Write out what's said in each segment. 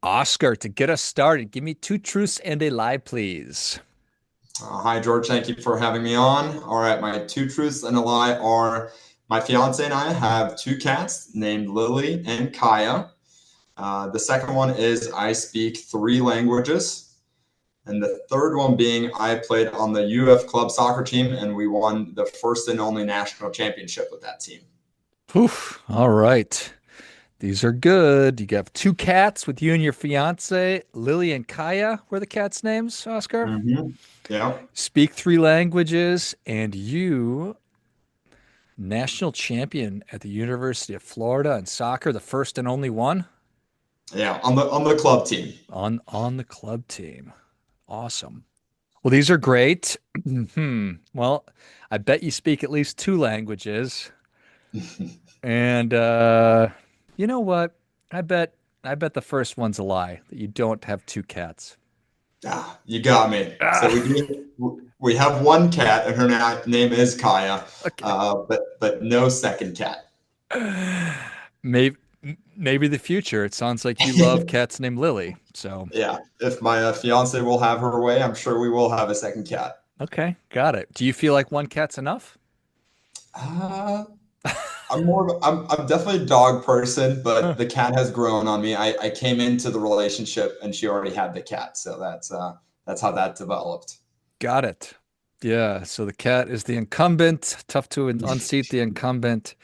Oscar, to get us started, give me two truths and a lie, please. Hi, George. Thank you for having me on. All right, my two truths and a lie are my fiance and I have two cats named Lily and Kaya. The second one is I speak three languages. And the third one being I played on the UF club soccer team and we won the first and only national championship with that team. Oof. All right. These are good. You have two cats with you and your fiance, Lily and Kaya. Were the cats' names, Oscar? Yeah. Speak three languages, and you, national champion at the University of Florida in soccer, the first and only one Yeah, on the club team. on the club team. Awesome. Well, these are great. Well, I bet you speak at least two languages. And you know what? I bet I bet the first one's a lie that you don't have two cats. You got me. So we Ah, do. We have one cat, and her name is Kaya, okay. but no second cat. Maybe maybe the future. It sounds like you love cats named Lily. So, Yeah, if my fiance will have her way, I'm sure we will have a second cat. okay, got it. Do you feel like one cat's enough? Uh, I'm definitely a dog person, Huh, but the cat has grown on me. I came into the relationship and she already had the cat, so that's how that developed. got it. Yeah, so the cat is the incumbent. Tough to unseat the incumbent.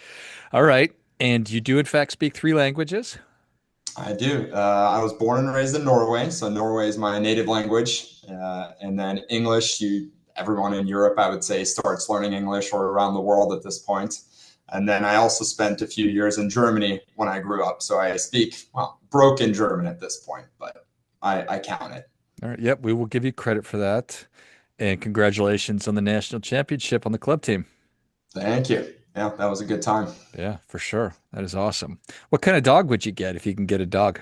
All right. And you do in fact speak three languages? I do. I was born and raised in Norway, so Norway is my native language, and then English. Everyone in Europe, I would say, starts learning English or around the world at this point. And then I also spent a few years in Germany when I grew up, so I speak broken German at this point, but I count it. All right. Yep, we will give you credit for that. And congratulations on the national championship on the club team. Thank you. Yeah, that was a good time. Yeah, for sure. That is awesome. What kind of dog would you get if you can get a dog?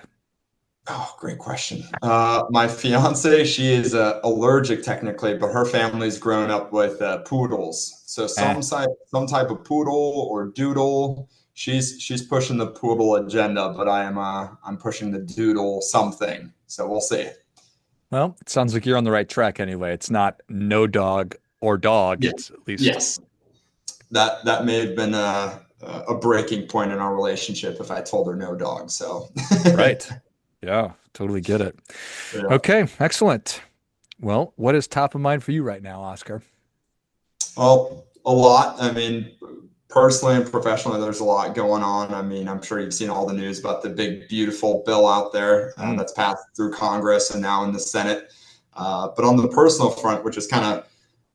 Oh, great question. My fiance, she is allergic technically, but her family's grown up with poodles. So Eh. some type of poodle or doodle. She's pushing the poodle agenda, but I'm pushing the doodle something. So we'll see. Well, it sounds like you're on the right track anyway. It's not no dog or dog. Yeah. It's at least Yes. That may have been a breaking point in our relationship if I told her no dog. So right. Yeah, totally get it. yeah. Okay, excellent. Well, what is top of mind for you right now, Oscar? Well, a lot. I mean, personally and professionally, there's a lot going on. I mean, I'm sure you've seen all the news about the big, beautiful bill out there Mm. that's passed through Congress and now in the Senate. But on the personal front, which is kind of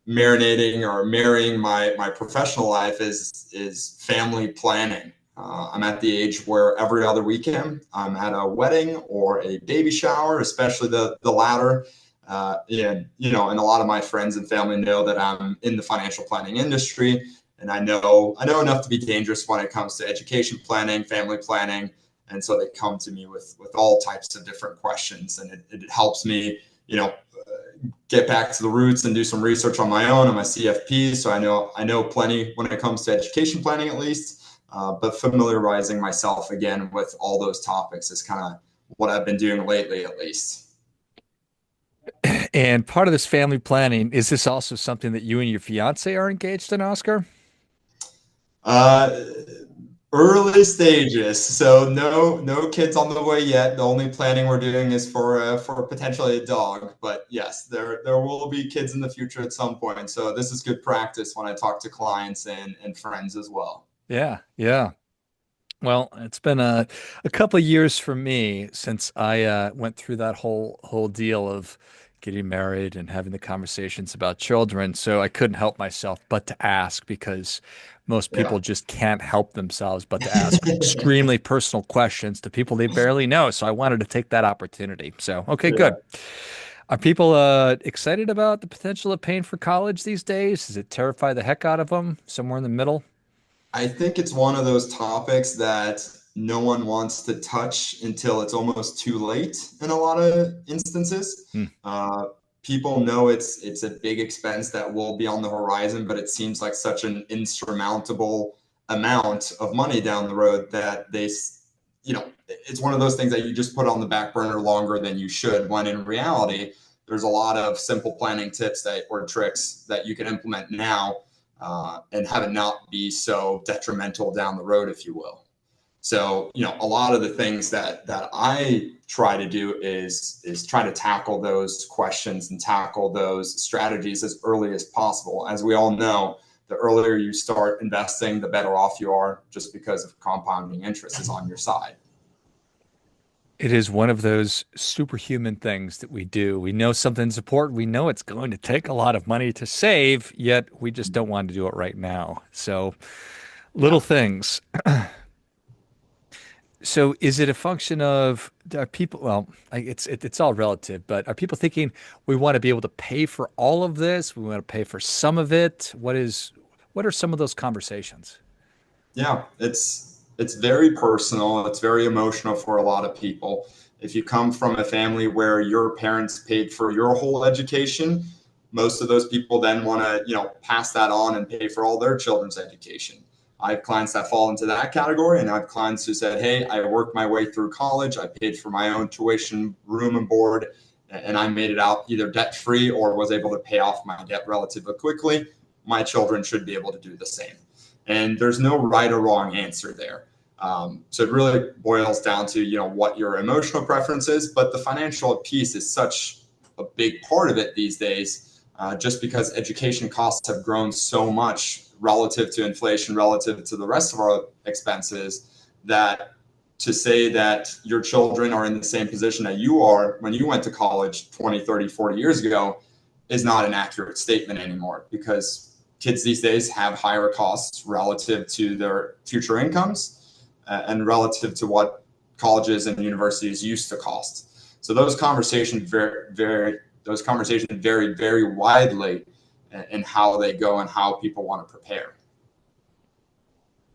marinating or marrying my professional life, is family planning. I'm at the age where every other weekend I'm at a wedding or a baby shower, especially the latter. And and a lot of my friends and family know that I'm in the financial planning industry, and I know enough to be dangerous when it comes to education planning, family planning, and so they come to me with all types of different questions, and it helps me, get back to the roots and do some research on my own. I'm a CFP, so I know plenty when it comes to education planning, at least. But familiarizing myself again with all those topics is kind of what I've been doing lately, at least. And part of this family planning, is this also something that you and your fiance are engaged in, Oscar? Uh, Early stages, so no kids on the way yet. The only planning we're doing is for potentially a dog, but yes, there will be kids in the future at some point. So this is good practice when I talk to clients and friends as well. Yeah, yeah. Well, it's been a couple of years for me since I went through that whole deal of getting married and having the conversations about children. So I couldn't help myself but to ask because most Yeah. people just can't help themselves but to ask extremely personal questions to people they barely know. So I wanted to take that opportunity. So, okay, good. Yeah. Are people excited about the potential of paying for college these days? Does it terrify the heck out of them? Somewhere in the middle? I think it's one of those topics that no one wants to touch until it's almost too late in a lot of instances. Hmm. Uh, People know it's a big expense that will be on the horizon, but it seems like such an insurmountable amount of money down the road that it's one of those things that you just put on the back burner longer than you should, when in reality, there's a lot of simple planning tips that or tricks that you can implement now, and have it not be so detrimental down the road, if you will. So, a lot of the things that I try to do is try to tackle those questions and tackle those strategies as early as possible. As we all know, the earlier you start investing, the better off you are, just because of compounding interest is on your side. It is one of those superhuman things that we do. We know something's important. We know it's going to take a lot of money to save, yet we just don't want to do it right now. So, little Yeah. things. So, is it a function of are people, well, it's all relative, but are people thinking we want to be able to pay for all of this? We want to pay for some of it? What are some of those conversations? Yeah, it's very personal. It's very emotional for a lot of people. If you come from a family where your parents paid for your whole education, most of those people then want to, pass that on and pay for all their children's education. I have clients that fall into that category, and I have clients who said, "Hey, I worked my way through college. I paid for my own tuition, room and board, and I made it out either debt free or was able to pay off my debt relatively quickly. My children should be able to do the same." And there's no right or wrong answer there. So it really boils down to what your emotional preference is, but the financial piece is such a big part of it these days, just because education costs have grown so much relative to inflation, relative to the rest of our expenses, that to say that your children are in the same position that you are when you went to college 20, 30, 40 years ago is not an accurate statement anymore, because kids these days have higher costs relative to their future incomes, and relative to what colleges and universities used to cost. So those conversations vary very widely in how they go and how people want to prepare.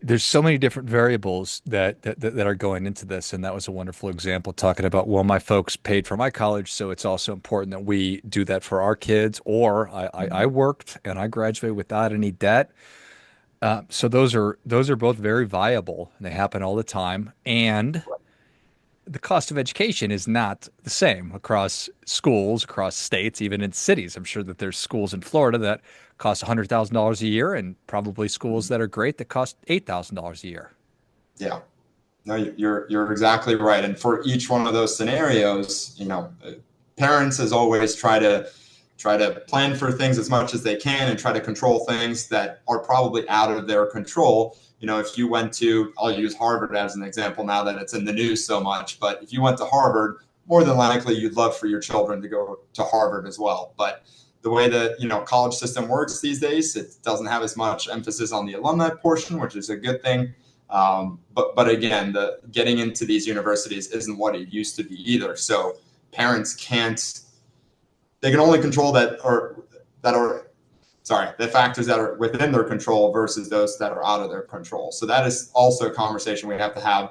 There's so many different variables that are going into this, and that was a wonderful example talking about, well, my folks paid for my college, so it's also important that we do that for our kids. Or I worked and I graduated without any debt. So those are both very viable, and they happen all the time. And the cost of education is not the same across schools, across states, even in cities. I'm sure that there's schools in Florida that cost $100,000 a year, and probably schools that are great that cost $8,000 a year. Yeah. No, you're exactly right. And for each one of those scenarios, parents as always try to plan for things as much as they can and try to control things that are probably out of their control. If you went to, I'll use Harvard as an example now that it's in the news so much, but if you went to Harvard, more than likely you'd love for your children to go to Harvard as well. But the way that college system works these days, it doesn't have as much emphasis on the alumni portion, which is a good thing. But again, the getting into these universities isn't what it used to be either. So parents can't, they can only control that are sorry, the factors that are within their control versus those that are out of their control. So that is also a conversation we have to have,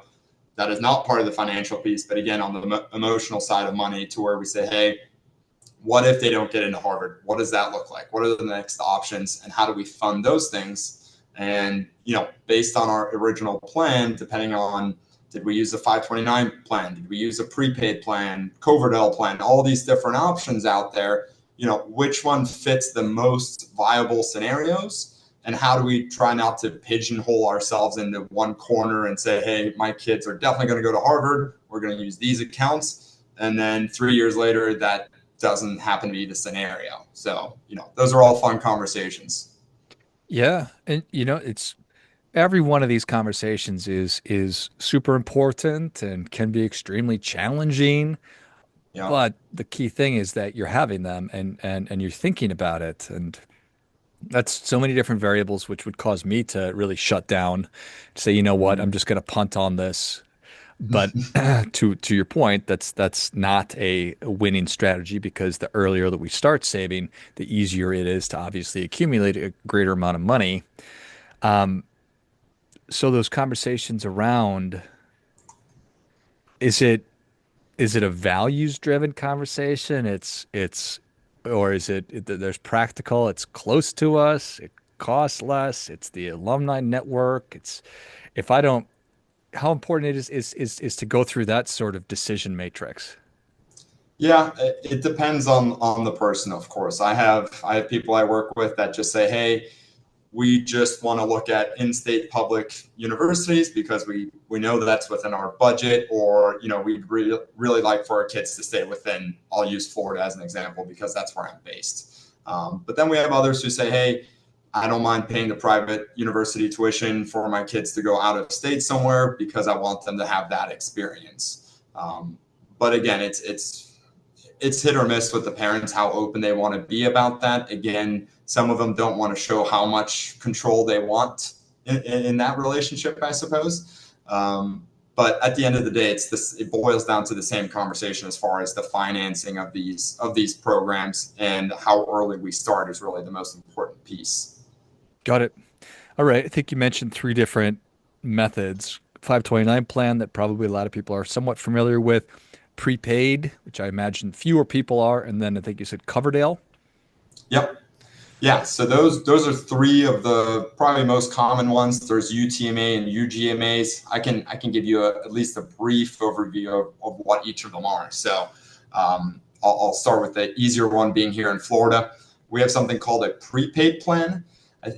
that is not part of the financial piece, but again, on the emotional side of money, to where we say, hey, what if they don't get into Harvard? What does that look like? What are the next options, and how do we fund those things? And, based on our original plan, depending on, did we use a 529 plan? Did we use a prepaid plan, Coverdell plan, all these different options out there, which one fits the most viable scenarios? And how do we try not to pigeonhole ourselves into one corner and say, hey, my kids are definitely going to go to Harvard. We're going to use these accounts. And then 3 years later, that doesn't happen to be the scenario. So, those are all fun conversations. Yeah, and it's every one of these conversations is super important and can be extremely challenging. Yeah. But the key thing is that you're having them and you're thinking about it. And that's so many different variables, which would cause me to really shut down, say, you know what, I'm just going to punt on this. But to your point, that's not a winning strategy, because the earlier that we start saving, the easier it is to obviously accumulate a greater amount of money. So those conversations around, is it is it a values driven conversation? Or is there's practical, it's close to us, it costs less, it's the alumni network. If I don't how important it is to go through that sort of decision matrix. Yeah, it depends on the person, of course. I have people I work with that just say, "Hey, we just want to look at in-state public universities because we know that that's within our budget, or we'd really like for our kids to stay within." I'll use Florida as an example because that's where I'm based. But then we have others who say, "Hey, I don't mind paying the private university tuition for my kids to go out of state somewhere because I want them to have that experience." But again, it's hit or miss with the parents how open they want to be about that. Again, some of them don't want to show how much control they want in that relationship, I suppose. But at the end of the day, it boils down to the same conversation as far as the financing of these programs, and how early we start is really the most important piece. Got it. All right. I think you mentioned three different methods. 529 plan that probably a lot of people are somewhat familiar with. Prepaid, which I imagine fewer people are, and then I think you said Coverdale. Yep. Yeah, so those are three of the probably most common ones. There's UTMA and UGMAs. I can give you at least a brief overview of what each of them are. So I'll start with the easier one, being here in Florida. We have something called a prepaid plan.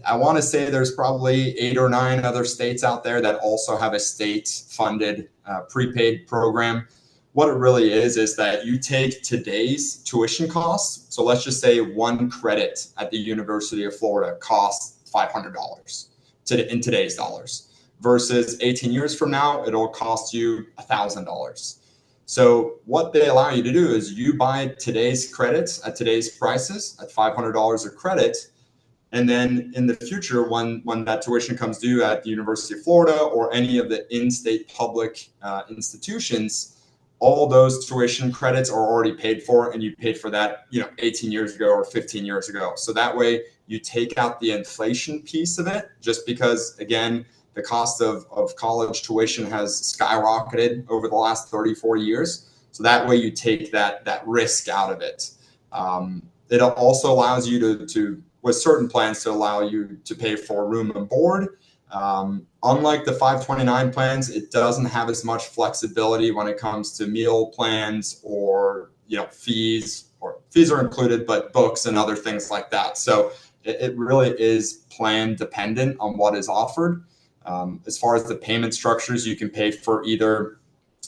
I want to say there's probably 8 or 9 other states out there that also have a state-funded prepaid program. What it really is that you take today's tuition costs. So let's just say one credit at the University of Florida costs $500 in today's dollars, versus 18 years from now, it'll cost you $1,000. So what they allow you to do is you buy today's credits at today's prices at $500 a credit. And then in the future, when that tuition comes due at the University of Florida or any of the in-state public institutions, all those tuition credits are already paid for, and you paid for that 18 years ago or 15 years ago. So that way you take out the inflation piece of it, just because, again, the cost of college tuition has skyrocketed over the last 30, 40 years. So that way you take that risk out of it. It also allows you to with certain plans to allow you to pay for room and board. Unlike the 529 plans, it doesn't have as much flexibility when it comes to meal plans or fees. Or fees are included, but books and other things like that. So it really is plan dependent on what is offered. As far as the payment structures, you can pay for either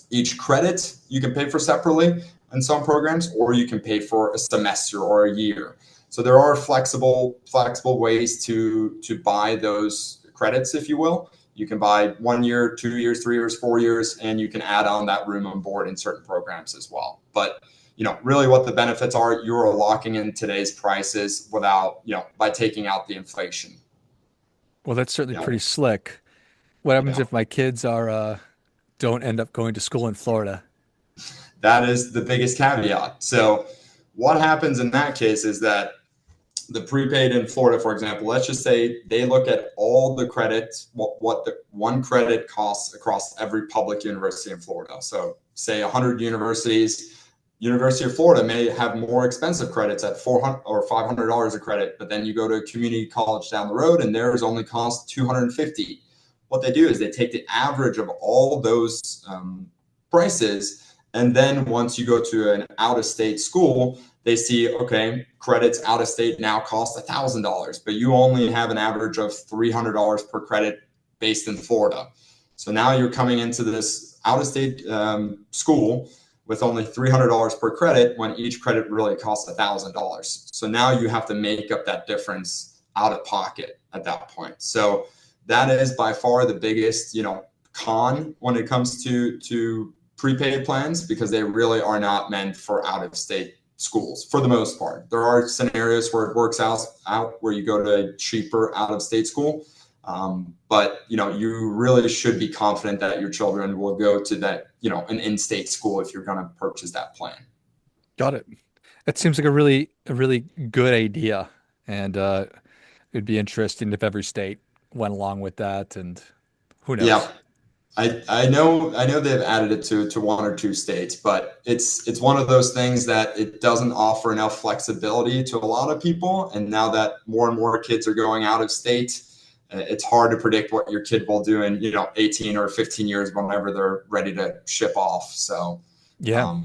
each credit you can pay for separately in some programs, or you can pay for a semester or a year. So there are flexible ways to buy those credits, if you will. You can buy 1 year, 2 years, 3 years, 4 years, and you can add on that room and board in certain programs as well. But really what the benefits are, you're locking in today's prices without, by taking out the inflation. Well, that's certainly You pretty know, slick. What happens yeah. if my kids are don't end up going to school in Florida? That is the biggest caveat. So what happens in that case is that the prepaid in Florida, for example, let's just say they look at all the credits, what the one credit costs across every public university in Florida. So say 100 universities, University of Florida may have more expensive credits at $400 or $500 a credit, but then you go to a community college down the road and theirs only costs $250. What they do is they take the average of all those prices, and then once you go to an out-of-state school, they see, okay, credits out of state now cost $1,000, but you only have an average of $300 per credit based in Florida. So now you're coming into this out of state school with only $300 per credit, when each credit really costs $1,000. So now you have to make up that difference out of pocket at that point. So that is by far the biggest, con when it comes to prepaid plans, because they really are not meant for out of state schools for the most part. There are scenarios where it works out where you go to a cheaper out of state school. But you really should be confident that your children will go to that, an in-state school if you're going to purchase that plan. Got it. That seems like a really good idea, and it'd be interesting if every state went along with that. And who Yeah, knows? I know they've added it to 1 or 2 states, but it's one of those things that it doesn't offer enough flexibility to a lot of people. And now that more and more kids are going out of state, It's hard to predict what your kid will do in 18 or 15 years whenever they're ready to ship off. So, Yeah.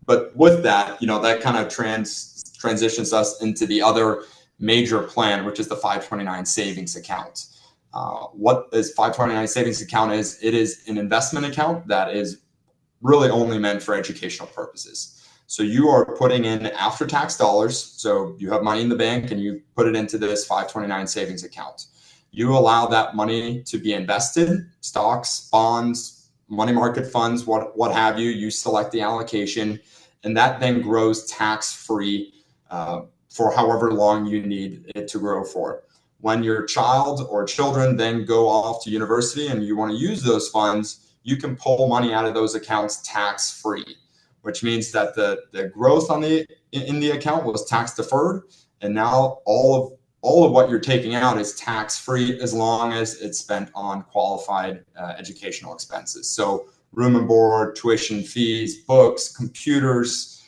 but with that, that kind of transitions us into the other major plan, which is the 529 savings account. What is 529 savings account is? It is an investment account that is really only meant for educational purposes. So you are putting in after-tax dollars. So you have money in the bank and you put it into this 529 savings account. You allow that money to be invested, stocks, bonds, money market funds, what have you. You select the allocation, and that then grows tax-free for however long you need it to grow for. When your child or children then go off to university and you want to use those funds, you can pull money out of those accounts tax-free, which means that the growth in the account was tax deferred, and now all of what you're taking out is tax-free as long as it's spent on qualified educational expenses. So room and board, tuition fees, books, computers.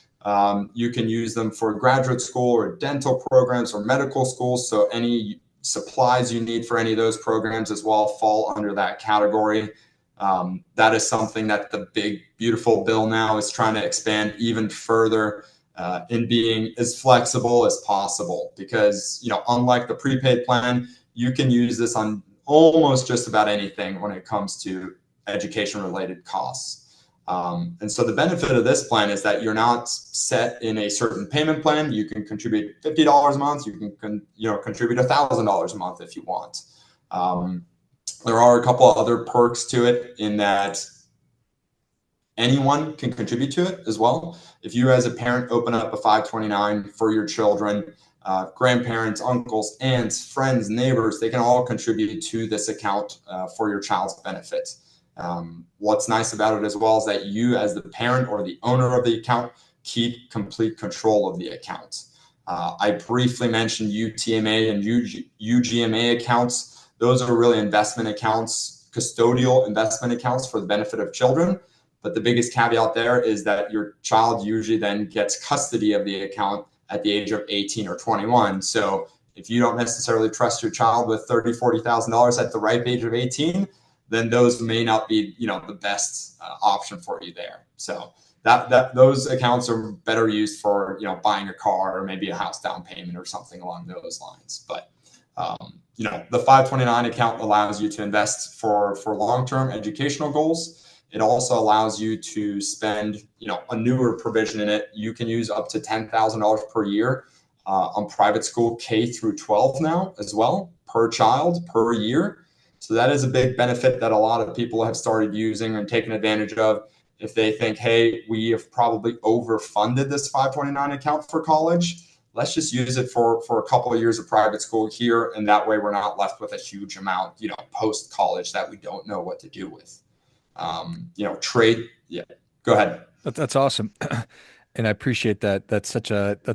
You can use them for graduate school or dental programs or medical schools. So any supplies you need for any of those programs as well fall under that category. That is something that the big, beautiful bill now is trying to expand even further in being as flexible as possible. Because, unlike the prepaid plan, you can use this on almost just about anything when it comes to education-related costs. And so the benefit of this plan is that you're not set in a certain payment plan. You can contribute $50 a month. You can contribute $1,000 a month if you want. There are a couple of other perks to it in that anyone can contribute to it as well. If you as a parent open up a 529 for your children, grandparents, uncles, aunts, friends, neighbors, they can all contribute to this account for your child's benefit. What's nice about it as well is that you as the parent or the owner of the account keep complete control of the account. I briefly mentioned UTMA and UGMA accounts. Those are really investment accounts, custodial investment accounts for the benefit of children. But the biggest caveat there is that your child usually then gets custody of the account at the age of 18 or 21. So if you don't necessarily trust your child with $30,000, $40,000 at the ripe age of 18, then those may not be, the best option for you there. So that those accounts are better used for, buying a car or maybe a house down payment or something along those lines. But the 529 account allows you to invest for long-term educational goals. It also allows you to spend, a newer provision in it. You can use up to $10,000 per year on private school K through 12 now as well, per child per year. So that is a big benefit that a lot of people have started using and taken advantage of. If they think, hey, we have probably overfunded this 529 account for college, let's just use it for a couple of years of private school here. And that way we're not left with a huge amount, post college that we don't know what to do with. Trade. Yeah, go ahead. That's awesome. And I appreciate that. That's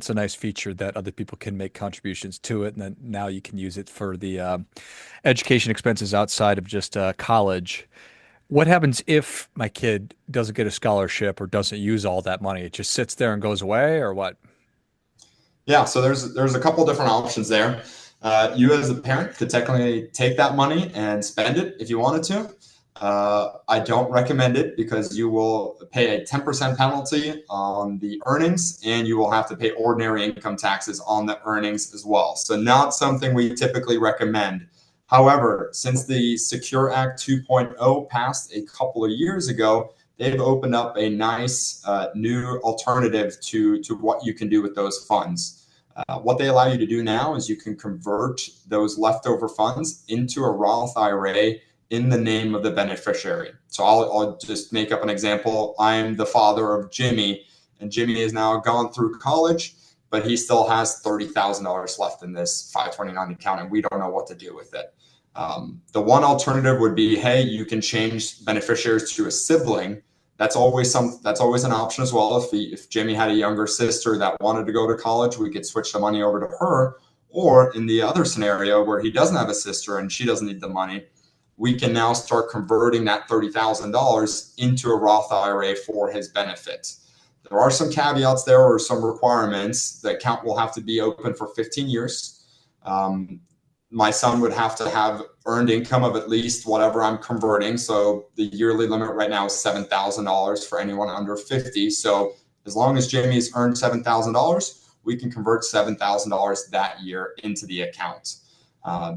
a nice feature that other people can make contributions to it, and then now you can use it for the education expenses outside of just college. What happens if my kid doesn't get a scholarship or doesn't use all that money? It just sits there and goes away, or what? Yeah, so there's a couple different options there. You as a parent could technically take that money and spend it if you wanted to. I don't recommend it because you will pay a 10% penalty on the earnings and you will have to pay ordinary income taxes on the earnings as well. So not something we typically recommend. However, since the Secure Act 2.0 passed a couple of years ago, they've opened up a nice new alternative to what you can do with those funds. What they allow you to do now is you can convert those leftover funds into a Roth IRA in the name of the beneficiary. So I'll just make up an example. I'm the father of Jimmy, and Jimmy has now gone through college, but he still has $30,000 left in this 529 account, and we don't know what to do with it. The one alternative would be, hey, you can change beneficiaries to a sibling. That's always an option as well. If Jimmy had a younger sister that wanted to go to college, we could switch the money over to her. Or in the other scenario where he doesn't have a sister and she doesn't need the money, we can now start converting that $30,000 into a Roth IRA for his benefit. There are some caveats there or some requirements. The account will have to be open for 15 years. my son would have to have earned income of at least whatever I'm converting. So the yearly limit right now is $7,000 for anyone under 50. So as long as Jamie's earned $7,000, we can convert $7,000 that year into the account.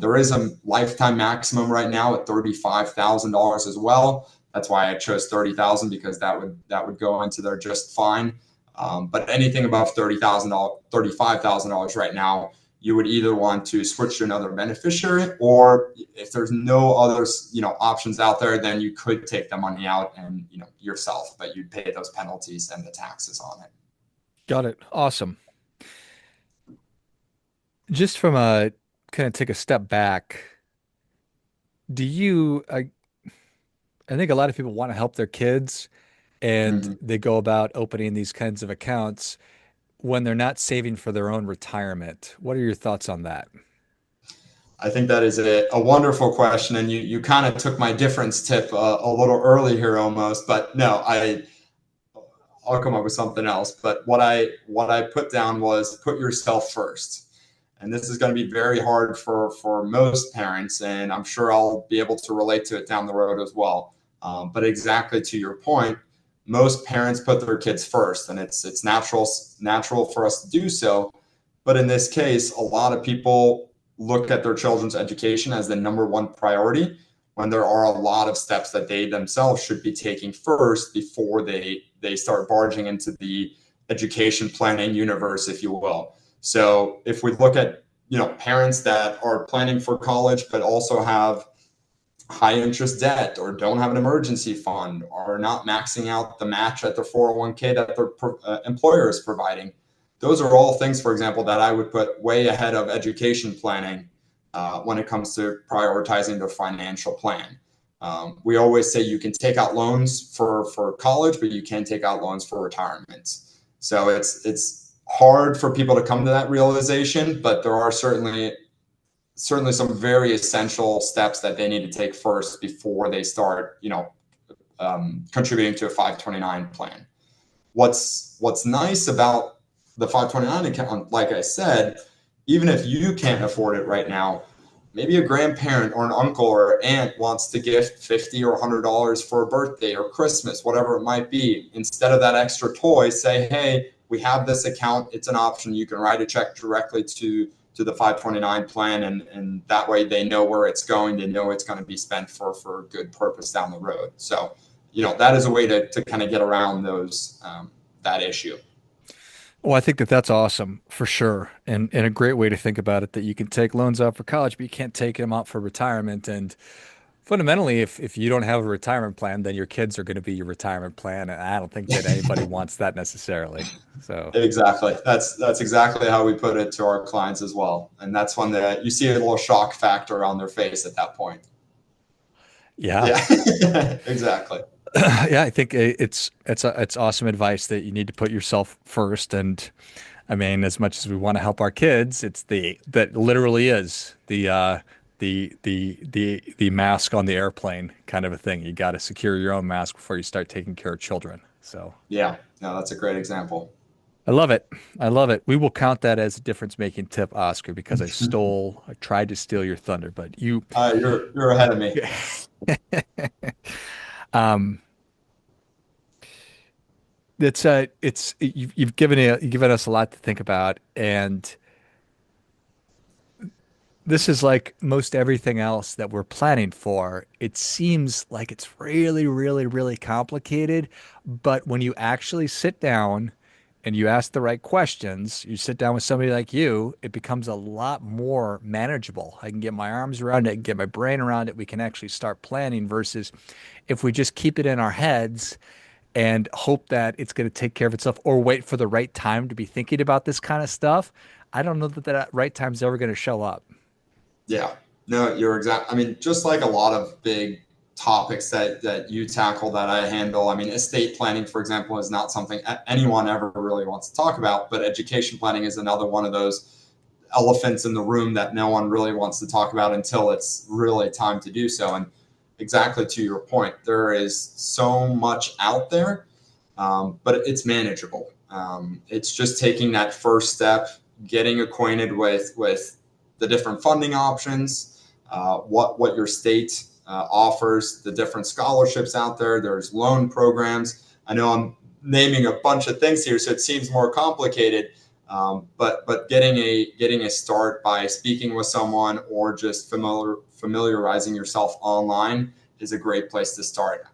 There is a lifetime maximum right now at $35,000 as well. That's why I chose 30,000 because that would go into there just fine. But anything above $30,000, $35,000 right now, you would either want to switch to another beneficiary, or if there's no other options out there, then you could take the money out and yourself, but you'd pay those penalties and the taxes on it. Got it. Awesome. Just from a kind of take a step back, do you, I think a lot of people want to help their kids and Mm-hmm. they go about opening these kinds of accounts when they're not saving for their own retirement. What are your thoughts on that? I think that is a wonderful question, and you kind of took my difference tip a little early here almost, but no, I'll come up with something else. But what I put down was put yourself first. And this is going to be very hard for most parents, and I'm sure I'll be able to relate to it down the road as well. But exactly to your point, most parents put their kids first, and it's natural for us to do so. But in this case, a lot of people look at their children's education as the number one priority when there are a lot of steps that they themselves should be taking first before they start barging into the education planning universe, if you will. So if we look at parents that are planning for college but also have high interest debt or don't have an emergency fund or not maxing out the match at their 401k that their employer is providing, those are all things, for example, that I would put way ahead of education planning when it comes to prioritizing their financial plan. We always say you can take out loans for college, but you can't take out loans for retirement. So it's hard for people to come to that realization, but there are certainly some very essential steps that they need to take first before they start, contributing to a 529 plan. What's nice about the 529 account, like I said, even if you can't afford it right now, maybe a grandparent or an uncle or aunt wants to gift $50 or $100 for a birthday or Christmas, whatever it might be. Instead of that extra toy, say, hey, we have this account. It's an option. You can write a check directly to the 529 plan, and that way they know where it's going. They know it's going to be spent for a good purpose down the road. So, that is a way to kind of get around that issue. Well, I think that that's awesome for sure. And a great way to think about it that you can take loans out for college, but you can't take them out for retirement. And fundamentally, if you don't have a retirement plan, then your kids are going to be your retirement plan. And I don't think that anybody wants that necessarily. So, Exactly. That's exactly how we put it to our clients as well. And that's when you see a little shock factor on their face at that point. yeah. Yeah, exactly. Yeah, I think it's awesome advice that you need to put yourself first. And I mean, as much as we want to help our kids, it's that literally is the mask on the airplane kind of a thing. You got to secure your own mask before you start taking care of children. So Yeah, no, that's a great example. I love it. I love it. We will count that as a difference making tip, Oscar, because I tried to steal your thunder, but You're ahead of me. um, you've given us a lot to think about, and this is like most everything else that we're planning for. It seems like it's really, really, really complicated, but when you actually sit down and you ask the right questions, you sit down with somebody like you, it becomes a lot more manageable. I can get my arms around it, I can get my brain around it. We can actually start planning versus if we just keep it in our heads and hope that it's going to take care of itself or wait for the right time to be thinking about this kind of stuff. I don't know that that right time is ever going to show up. Yeah, no, you're exact. I mean, just like a lot of big topics that you tackle that I handle. I mean, estate planning, for example, is not something anyone ever really wants to talk about, but education planning is another one of those elephants in the room that no one really wants to talk about until it's really time to do so. And exactly to your point, there is so much out there, but it's manageable. It's just taking that first step, getting acquainted with the different funding options, what your state offers, the different scholarships out there. There's loan programs. I know I'm naming a bunch of things here, so it seems more complicated. But getting a start by speaking with someone or just familiarizing yourself online is a great place to start.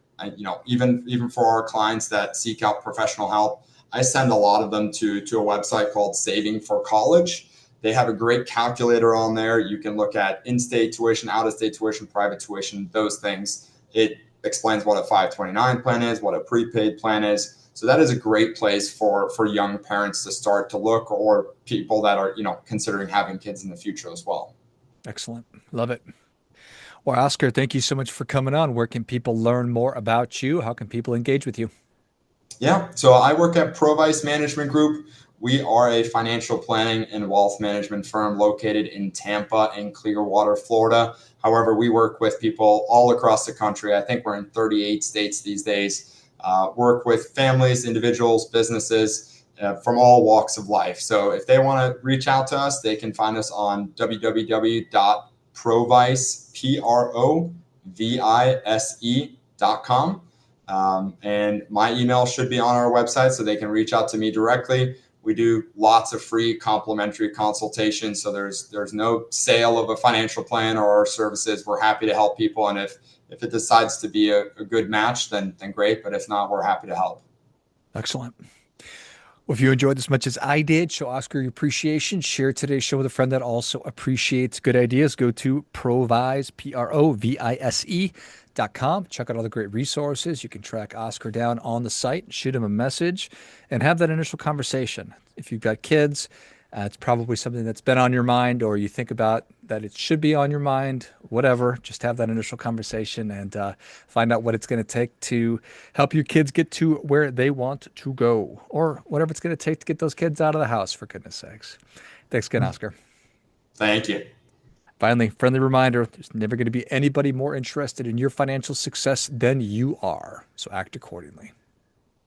Even for our clients that seek out professional help, I send a lot of them to a website called Saving for College. They have a great calculator on there. You can look at in-state tuition, out-of-state tuition, private tuition, those things. It explains what a 529 plan is, what a prepaid plan is. So that is a great place for young parents to start to look, or people that are, considering having kids in the future as well. Excellent. Love it. Well, Oscar, thank you so much for coming on. Where can people learn more about you? How can people engage with you? Yeah, so I work at Provise Management Group. We are a financial planning and wealth management firm located in Tampa and Clearwater, Florida. However, we work with people all across the country. I think we're in 38 states these days. Work with families, individuals, businesses from all walks of life. So if they want to reach out to us, they can find us on www.provise.com. And my email should be on our website, so they can reach out to me directly. We do lots of free complimentary consultations. So there's no sale of a financial plan or our services. We're happy to help people. And if it decides to be a good match, then great. But if not, we're happy to help. Excellent. Well, if you enjoyed as much as I did, show Oscar your appreciation. Share today's show with a friend that also appreciates good ideas. Go to Provise, Provise.com. Check out all the great resources. You can track Oscar down on the site, shoot him a message, and have that initial conversation. If you've got kids, it's probably something that's been on your mind, or you think about that it should be on your mind, whatever. Just have that initial conversation and find out what it's going to take to help your kids get to where they want to go, or whatever it's going to take to get those kids out of the house, for goodness sakes. Thanks again, Oscar. Thank you. Finally, friendly reminder, there's never going to be anybody more interested in your financial success than you are. So act accordingly.